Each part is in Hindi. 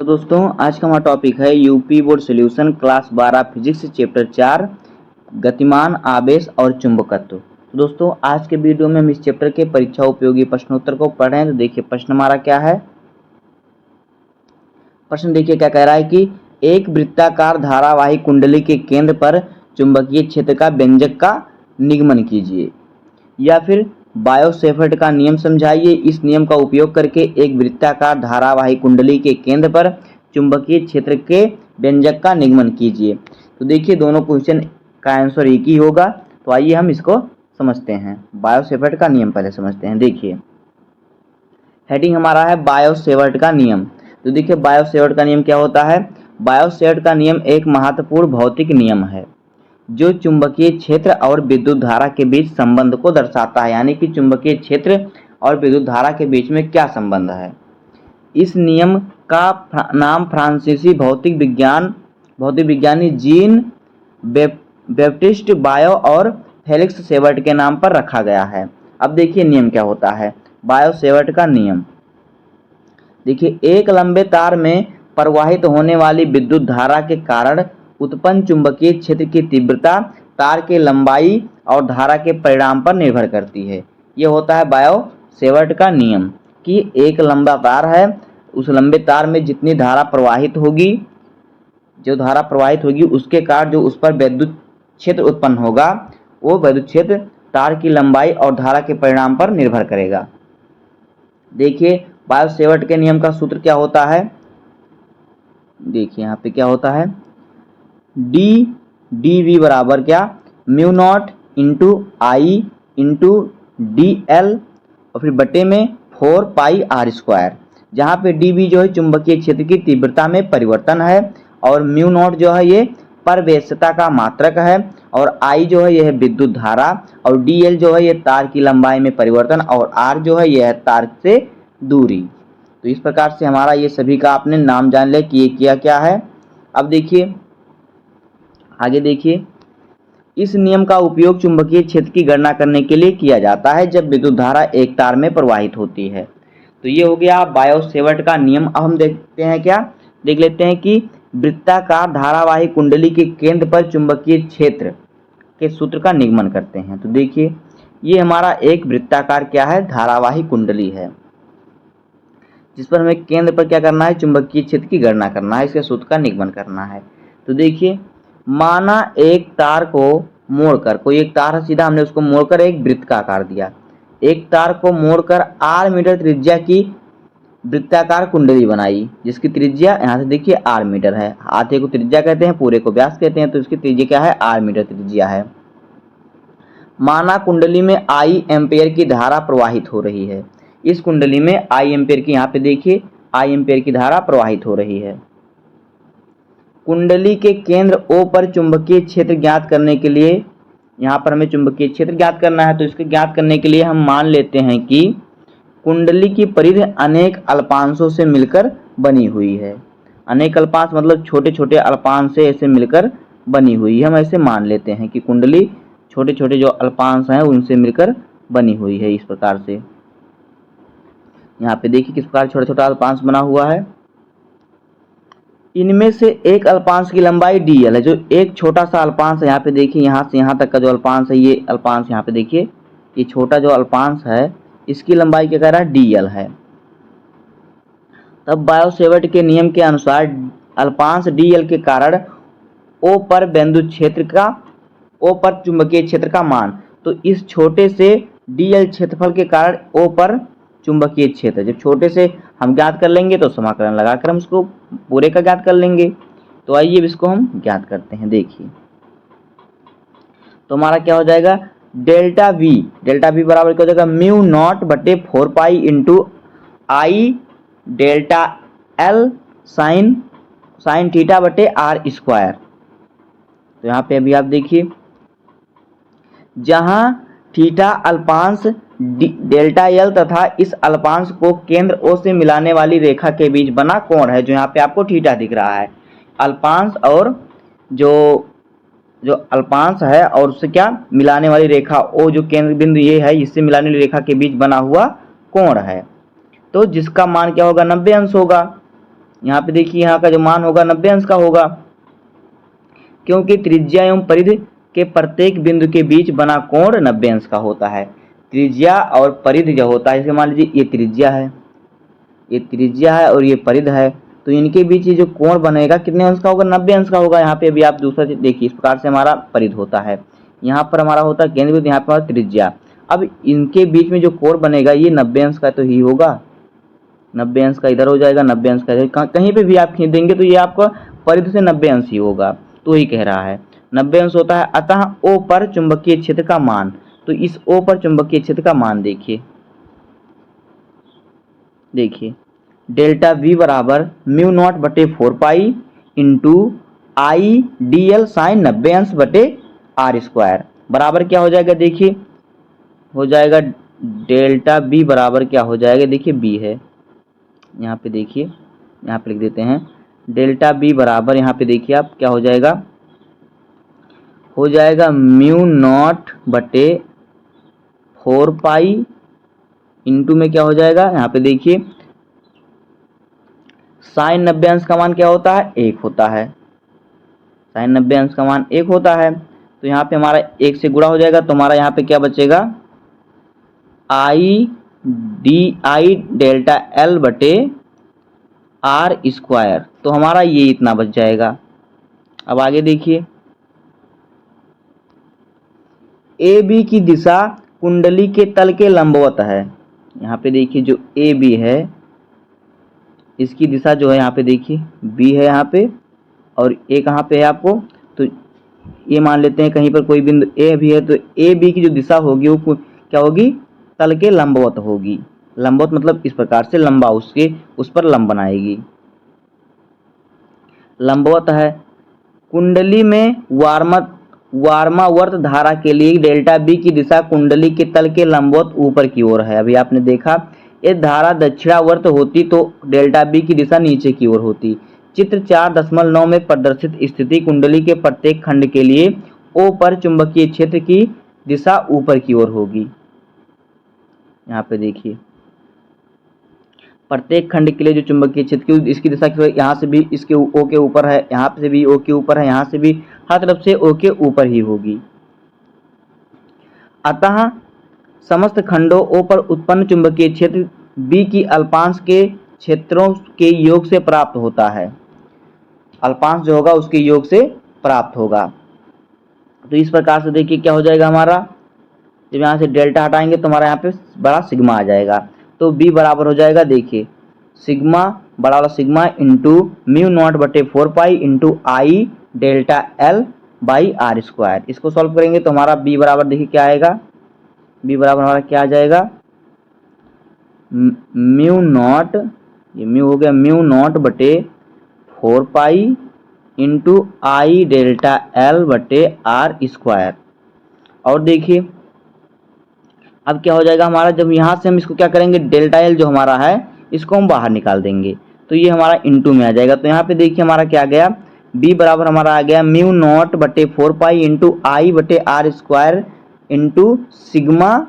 तो दोस्तों आज का हमारा टॉपिक है UP board solution class 12 physics chapter 4 गतिमान आवेश और चुंबकत्व। तो दोस्तों आज के वीडियो में हम इस चैप्टर के परीक्षा उपयोगी प्रश्नोत्तर को पढ़ रहे हैं। तो देखिए प्रश्न हमारा क्या है। प्रश्न देखिए क्या कह रहा है कि एक वृत्ताकार धारावाही कुंडली के केंद्र पर चुंबकीय क्षेत्र का व्यंजक का निगमन कीजिए, या फिर बायो-सेवर्ट का नियम समझाइए। इस नियम का उपयोग करके एक वृत्ताकार धारावाही कुंडली के केंद्र पर चुंबकीय क्षेत्र के व्यंजक का निगमन कीजिए। तो देखिए दोनों क्वेश्चन का आंसर एक ही होगा। तो आइए हम इसको समझते हैं। बायो-सेवर्ट का नियम पहले समझते हैं। देखिए हेडिंग हमारा है बायो-सेवर्ट का नियम। तो देखिए बायो-सेवर्ट का नियम क्या होता है। बायो-सेवर्ट का नियम एक महत्वपूर्ण भौतिक नियम है जो चुंबकीय क्षेत्र और विद्युत धारा के बीच संबंध को दर्शाता है। यानी कि चुंबकीय क्षेत्र और विद्युत धारा के बीच में क्या संबंध है। इस नियम का नाम फ्रांसीसी भौतिक विज्ञानी जीन बैप्टिस्ट बायो और फेलिक्स सेवर्ट के नाम पर रखा गया है। अब देखिए नियम क्या होता है। बायो सेवर्ट का नियम देखिए, एक लंबे तार में प्रवाहित होने वाली विद्युत धारा के कारण उत्पन्न चुंबकीय क्षेत्र की तीव्रता तार के लंबाई और धारा के परिमाण पर निर्भर करती है। यह होता है बायो सेवर्ट का नियम कि एक लंबा तार है, उस लंबे तार में जितनी धारा प्रवाहित होगी, उसके कारण जो उस पर विद्युत क्षेत्र उत्पन्न होगा, वो विद्युत क्षेत्र तार की लंबाई और धारा के परिमाण पर निर्भर करेगा। देखिए बायो सेवर्ट के नियम का सूत्र क्या होता है। देखिए यहाँ पे क्या होता है, डी वी बराबर क्या, म्यू नॉट इंटू आई इंटू डी एल और फिर बटे में 4 पाई आर स्क्वायर। जहाँ पे डी वी जो है चुंबकीय क्षेत्र की तीव्रता में परिवर्तन है, और म्यू नॉट जो है ये प्रवेश्यता का मात्रक है, और आई जो है यह विद्युत धारा, और डी एल जो है ये तार की लंबाई में परिवर्तन, और आर जो है यह तार से दूरी। तो इस प्रकार से हमारा ये सभी का आपने नाम जान लिया कि ये क्या है। अब देखिए आगे देखिए, इस नियम का उपयोग चुंबकीय क्षेत्र की गणना करने के लिए किया जाता है जब विद्युत धारा एक तार में प्रवाहित होती है। तो ये हो गया बायो सेवर्ट का नियम। अब हम देखते हैं क्या, देख लेते हैं कि वृत्ताकार धारावाही कुंडली के केंद्र पर चुंबकीय क्षेत्र के सूत्र का निगमन करते हैं। तो देखिए ये हमारा एक वृत्ताकार क्या है, धारावाही कुंडली है, जिस पर हमें केंद्र पर क्या करना है, चुंबकीय क्षेत्र की गणना करना है, इसके सूत्र का निगमन करना है। तो देखिए माना एक तार को मोड़कर, कोई एक तार है सीधा, हमने उसको मोड़कर एक वृत्त का आकार दिया। एक तार को मोड़कर 8 मीटर त्रिज्या की वृत्ताकार कुंडली बनाई, जिसकी त्रिज्या यहाँ से देखिए 8 मीटर है। आधे को त्रिज्या कहते हैं, पूरे को व्यास कहते हैं, तो इसकी त्रिज्या क्या है, 8 मीटर त्रिज्या है। माना कुंडली में आई एम्पेयर की धारा प्रवाहित हो रही है। इस कुंडली में आई एम्पेयर की, यहाँ पे देखिए आई एम्पेयर की धारा प्रवाहित हो रही है। कुंडली के केंद्र O पर चुंबकीय क्षेत्र ज्ञात करने के लिए, यहाँ पर हमें चुंबकीय क्षेत्र ज्ञात करना है, तो इसके ज्ञात करने के लिए हम मान लेते हैं कि कुंडली की परिधि अनेक अल्पांशों से मिलकर बनी हुई है। अनेक अल्पांश मतलब छोटे छोटे अल्पांश से ऐसे मिलकर बनी हुई है। हम ऐसे मान लेते हैं कि कुंडली छोटे छोटे जो अल्पांश हैं उनसे मिलकर बनी हुई है। इस प्रकार से यहाँ पे देखिए किस प्रकार छोटा छोटा अल्पांश बना हुआ है। इनमें से एक अल्पांश की लंबाई dl है। जो एक छोटा सा अल्पांश है, यहाँ पे देखिए यहाँ से यहाँ तक का जो अल्पांश है, ये अल्पांश यहाँ पे देखिए, ये छोटा जो अल्पांश है इसकी लंबाई क्या कह रहा है, dl है। तब बायो सेवर्ट के नियम के अनुसार अल्पांश dl के कारण O पर बिंदु क्षेत्र का, O पर चुंबकीय क्षेत्र का मान, तो इस छोटे से dl क्षेत्रफल के कारण O पर चुंबकीय क्षेत्र, जब छोटे से हम ज्ञात कर लेंगे तो समाकलन लगाकर हम इसको पूरे का ज्ञात कर लेंगे। तो आइए इसको हम ज्ञात करते हैं। देखिए तो हमारा क्या हो जाएगा, डेल्टा वी बराबर क्या हो जाएगा, म्यू नॉट बटे 4 pi into I delta L sine theta बटे आर स्क्वायर। तो यहाँ पे अभी आप देखिए, जहां थीटा अल्पांश डेल्टा एल तथा इस अल्पांश को केंद्र O से मिलाने वाली रेखा के बीच बना कोण है, जो यहाँ पे आपको थीटा दिख रहा है। अल्पांश और जो अल्पांश है और उससे क्या मिलाने वाली रेखा O, जो केंद्र बिंदु ये है, इससे मिलाने वाली रेखा के बीच बना हुआ कोण है। तो जिसका मान क्या होगा, 90 अंश होगा। यहाँ पे देखिए यहाँ का जो मान होगा 90 अंश का होगा, क्योंकि त्रिज्या एवं परिधि के प्रत्येक बिंदु के बीच बना कोण 90 अंश का होता है। त्रिज्या और परिधि जो होता है, जैसे मान लीजिए ये त्रिज्या है, ये त्रिज्या है और ये परिधि है, तो इनके बीच ये जो कोण बनेगा कितने अंश का होगा, 90 अंश का होगा। यहाँ पे अभी आप दूसरा चीज देखिए, इस प्रकार से हमारा परिधि होता है, यहाँ पर हमारा होता है केंद्र बिंदु, यहाँ पर त्रिज्या। अब इनके बीच में जो कोण बनेगा ये 90 अंश का तो ही होगा, 90 अंश का इधर हो जाएगा, 90 अंश का इधर, कहीं पे भी आप खींच देंगे तो ये आपका परिधि से 90 अंश ही होगा। तो वही कह रहा है 90 अंश होता है। अतः O पर चुंबकीय क्षेत्र का मान, तो इस O पर चुंबकीय क्षेत्र का मान देखिए डेल्टा V बराबर म्यू नॉट बटे 4 pi into I D L sine 90 अंश बटे आर स्क्वायर बराबर क्या हो जाएगा, देखिए हो जाएगा डेल्टा B बराबर क्या हो जाएगा, देखिए B है, यहाँ पे देखिए, यहाँ पे लिख देते हैं डेल्टा B बराबर, यहाँ पे देखिए आप क्या हो जाएगा म्यू नॉट बटे 4 पाई इंटू में क्या हो जाएगा, यहाँ पे देखिए साइन 90 अंश का मान क्या होता है, 1 होता है, साइन 90 अंश का मान 1 होता है। तो यहाँ पे हमारा 1 से गुणा हो जाएगा, तो हमारा यहाँ पे क्या बचेगा, आई डेल्टा एल बटे आर स्क्वायर, तो हमारा ये इतना बच जाएगा। अब आगे देखिए, ए बी की दिशा कुंडली के तल के लंबवत है। यहाँ पे देखिए जो ए बी है इसकी दिशा जो है यहाँ पे देखिए बी है यहाँ पे, और ए कहाँ पे है आपको, तो ये मान लेते हैं कहीं पर कोई बिंदु ए भी है, तो ए बी की जो दिशा होगी वो क्या होगी, तल के लंबवत होगी। लंबवत मतलब इस प्रकार से लंबा उसके उस पर लंब बनाएगी, लंबवत है। कुंडली में वार्मावर्त धारा के लिए डेल्टा बी की दिशा कुंडली के तल के लंबवत ऊपर की ओर है। अभी आपने देखा ये धारा दक्षिणावर्त होती तो डेल्टा बी की दिशा नीचे की ओर होती। चित्र 4.9 में प्रदर्शित स्थिति कुंडली के प्रत्येक खंड के लिए ओ पर चुंबकीय क्षेत्र की दिशा ऊपर की ओर होगी। यहाँ पे देखिए प्रत्येक खंड के लिए जो चुंबकीय क्षेत्र की इसकी दिशा यहाँ से भी इसके ओ के ऊपर है, यहाँ से भी ओ के ऊपर है, यहाँ से भी हर तरफ से ओ के ऊपर ही होगी। अतः समस्त खंडों ओ पर उत्पन्न चुंबकीय क्षेत्र बी की अल्पांश के क्षेत्रों के योग से प्राप्त होता है। अल्पांश जो होगा उसके योग से प्राप्त होगा। तो इस प्रकार से देखिए क्या हो जाएगा हमारा, जब यहाँ से डेल्टा हटाएंगे तो हमारा यहाँ पे बड़ा सिग्मा आ जाएगा, तो बी बराबर हो जाएगा देखिए सिग्मा बड़ा वाला सिग्मा इंटू म्यू नॉट बटे 4 pi into I delta L by R square. इसको सॉल्व करेंगे तो हमारा बी बराबर देखिए क्या आएगा, बी बराबर हमारा क्या आ जाएगा, म्यू नॉट, ये म्यू हो गया म्यू नॉट बटे 4 pi into I delta L बटे आर स्क्वायर। और देखिए अब क्या हो जाएगा हमारा, जब यहाँ से हम इसको क्या करेंगे डेल्टा एल जो हमारा है इसको हम बाहर निकाल देंगे तो ये हमारा इंटू में आ जाएगा। तो यहाँ पे देखिए हमारा क्या आ गया, बी बराबर हमारा आ गया म्यू नॉट बटे 4 पाई इंटू आई बटे R square into sigma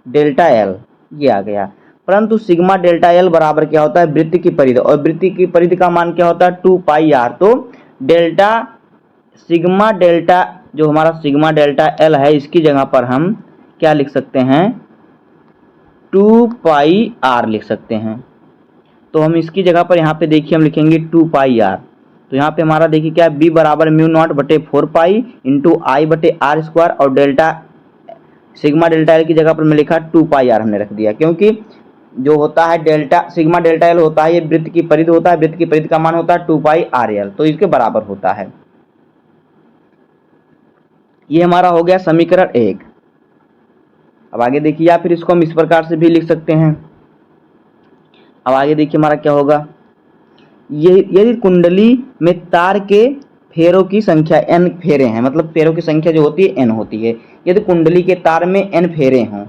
delta L, ये आ गया। परंतु सिग्मा डेल्टा एल बराबर क्या होता है, वृत्त की परिधि, और वृत्त की परिधि का मान क्या होता है 2 पाई आर। तो डेल्टा सिग्मा डेल्टा जो हमारा सिग्मा डेल्टा एल है इसकी जगह पर हम क्या लिख सकते हैं 2 पाई आर लिख सकते हैं। तो हम इसकी जगह पर यहाँ पे देखिए हम लिखेंगे 2 पाई आर। तो यहाँ पे हमारा देखिए क्या बी बराबर म्यू नॉट बटे 4 पाई इंटू आई बटे आर स्क्वायर, और डेल्टा सिग्मा डेल्टा एल की जगह पर मैं लिखा 2 पाई आर हमने रख दिया, क्योंकि जो होता है डेल्टा सिग्मा डेल्टा एल होता है ये वृत्त की परिधि होता है, वृत्त की परिधि का मान होता है 2 पाई आर एल, तो इसके बराबर होता है। ये हमारा हो गया समीकरण 1। अब आगे देखिए, या फिर इसको हम इस प्रकार से भी लिख सकते हैं। अब आगे देखिए हमारा क्या होगा, ये यदि कुंडली में तार के फेरों की संख्या n फेरे हैं, मतलब फेरों की संख्या जो होती है n होती है, यदि कुंडली के तार में n फेरे हों,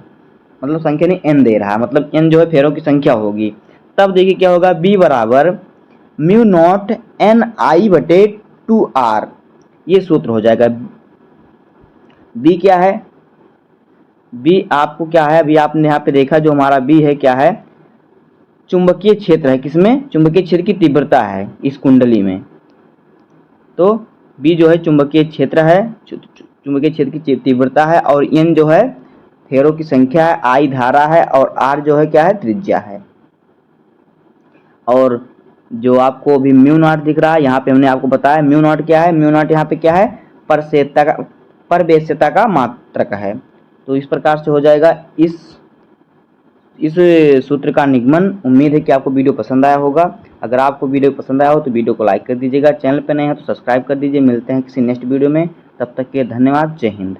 मतलब संख्या नहीं n दे रहा है, मतलब n जो है फेरों की संख्या होगी, तब देखिए क्या होगा b बराबर म्यू नॉट n आई बटे 2 r, ये सूत्र हो जाएगा। b क्या है, b आपको क्या है, अभी आपने यहाँ पे देखा जो हमारा b है क्या है चुंबकीय क्षेत्र है, किसमें? चुंबकीय क्षेत्र की तीव्रता है इस कुंडली में। तो बी जो है चुंबकीय क्षेत्र है, चुंबकीय क्षेत्र की तीव्रता है, और एन जो है फेरों की संख्या है, आई धारा है, और आर जो है क्या है? त्रिज्या है। और जो आपको अभी म्यू नॉट दिख रहा है, यहाँ पे हमने आपको बताया म्यू नॉट क्या है। म्यू नॉट यहाँ पे क्या है? परवेश्यता का मात्रक है। तो इस प्रकार से हो जाएगा इस सूत्र का निगमन। उम्मीद है कि आपको वीडियो पसंद आया होगा। अगर आपको वीडियो पसंद आया हो तो वीडियो को लाइक कर दीजिएगा, चैनल पर नए हैं तो सब्सक्राइब कर दीजिए। मिलते हैं किसी नेक्स्ट वीडियो में, तब तक के धन्यवाद। जय हिंद।